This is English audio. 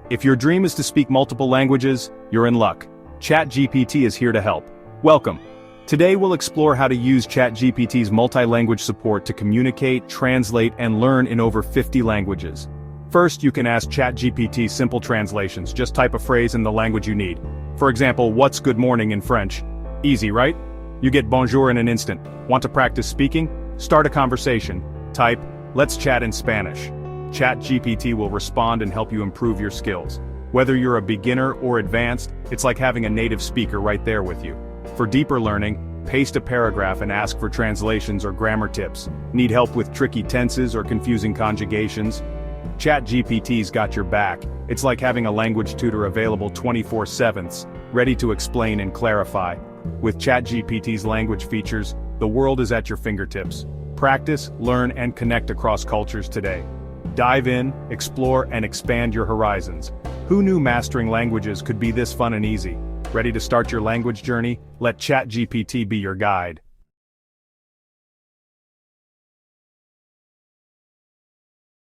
If your dream is to speak multiple languages, you're in luck. ChatGPT is here to help. Welcome. Today we'll explore how to use ChatGPT's multi-language support to communicate, translate, and learn in over 50 languages. First, you can ask ChatGPT simple translations. Just type a phrase in the language you need. For example, what's good morning in French? Easy, right? You get bonjour in an instant. Want to practice speaking? Start a conversation. Type, let's chat in Spanish. ChatGPT will respond and help you improve your skills. Whether you're a beginner or advanced, it's like having a native speaker right there with you. For deeper learning, paste a paragraph and ask for translations or grammar tips. Need help with tricky tenses or confusing conjugations? ChatGPT's got your back. It's like having a language tutor available 24/7, ready to explain and clarify. With ChatGPT's language features, the world is at your fingertips. Practice, learn, and connect across cultures today. Dive in, explore, and expand your horizons. Who knew mastering languages could be this fun and easy? Ready to start your language journey? Let ChatGPT be your guide.